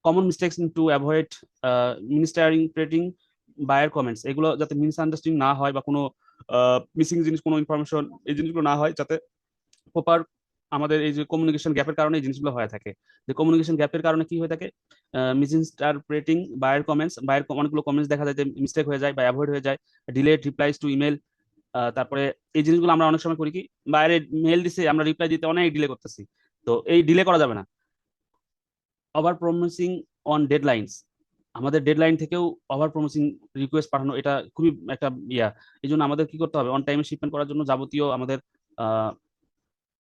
Common mistakes to avoid misinterpreting buyer comments, এগুলো যাতে misunderstanding না হয় বা কোনো মিসিং জিনিস, কোনো ইনফরমেশন, এই জিনিসগুলো না হয়, যাতে প্রপার আমাদের এই যে কমিউনিকেশন গ্যাপের কারণে এই জিনিসগুলো হয়ে থাকে। যে কমিউনিকেশন গ্যাপের কারণে কি হয়ে থাকে, মিসইন্টারপ্রেটিং বায়ার কমেন্টস, বায়ার অনেকগুলো কমেন্টস দেখা যায় যে মিস্টেক হয়ে যায় বা অ্যাভয়েড হয়ে যায়, ডিলেড রিপ্লাইজ টু ইমেল। তারপরে এই জিনিসগুলো আমরা অনেক সময় করি কি, বাইরে মেল দিছে আমরা রিপ্লাই দিতে অনেক ডিলে করতেছি, তো এই ডিলে করা যাবে না। ওভার প্রমিসিং অন ডেডলাইনস, আমাদের ডেডলাইন থেকেও ওভার প্রমিসিং রিকোয়েস্ট পাঠানো, এটা খুবই একটা ইয়া। এই জন্য আমাদের কি করতে হবে, অন টাইমে শিপমেন্ট করার জন্য যাবতীয় আমাদের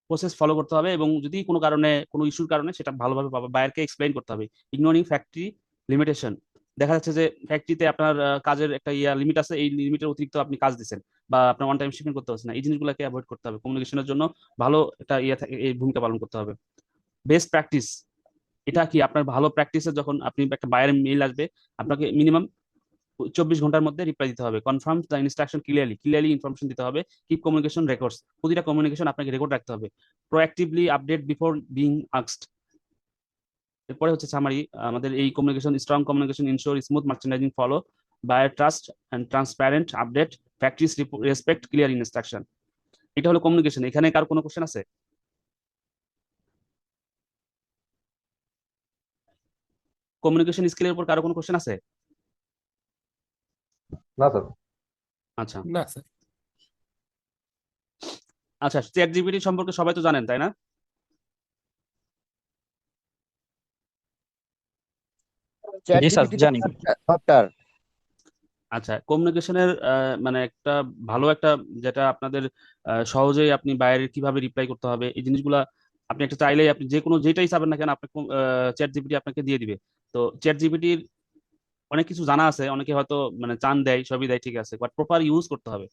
প্রসেস ফলো করতে হবে, এবং যদি কোনো কারণে, কোনো ইস্যুর কারণে, সেটা ভালোভাবে বায়ারকে এক্সপ্লেইন করতে হবে। ইগনোরিং ফ্যাক্টরি লিমিটেশন, দেখা যাচ্ছে যে ফ্যাক্টরিতে আপনার কাজের একটা লিমিট আছে, এই লিমিটের অতিরিক্ত আপনি কাজ দিচ্ছেন বা আপনার অন টাইম শিপমেন্ট করতে পারছেন না, এই জিনিসগুলোকে অ্যাভয়েড করতে হবে। কমিউনিকেশনের জন্য ভালো একটা এই ভূমিকা পালন করতে হবে। বেস্ট প্র্যাকটিস, এটা কি আপনার ভালো প্র্যাকটিসে, যখন আপনি একটা বায়ারের মেইল আসবে, আপনাকে মিনিমাম 24 ঘন্টার মধ্যে রিপ্লাই দিতে হবে। Confirm the instruction clearly, clearly information দিতে হবে। কিপ কমিউনিকেশন রেকর্ডস, প্রতিটা কমিউনিকেশন আপনাকে রেকর্ড রাখতে হবে। Proactively update before being asked. এরপরে হচ্ছে সামারি, আমাদের এই communication, strong communication ensure smooth merchandising, follow buyer trust and transparent update, practice respect clear instruction. এটা হলো কমিউনিকেশন। এখানে কার কোনো কোশ্চেন আছে? কমিউনিকেশন স্কিলের উপর কারো কোনো কোশ্চেন আছে? না স্যার। আচ্ছা না স্যার। আচ্ছা, চ্যাট জিপিটি সম্পর্কে সবাই তো জানেন, তাই না? চ্যাট জি স্যার, জিপিটি জানি। সফটওয়্যার। আচ্ছা, কমিউনিকেশনের মানে একটা ভালো একটা, যেটা আপনাদের সহজেই আপনি বাইরে কিভাবে রিপ্লাই করতে হবে, এই জিনিসগুলা আপনি একটা চাইলেই, আপনি যে কোনো যেটাই চাবেন না কেন, আপনাকে চ্যাট জিপিটি আপনাকে দিয়ে দিবে। তো চ্যাট জিপিটির অনেক কিছু জানা আছে, অনেকে হয়তো মানে চান দেয়, সবই দেয়, ঠিক আছে, বাট প্রপার ইউজ করতে হবে।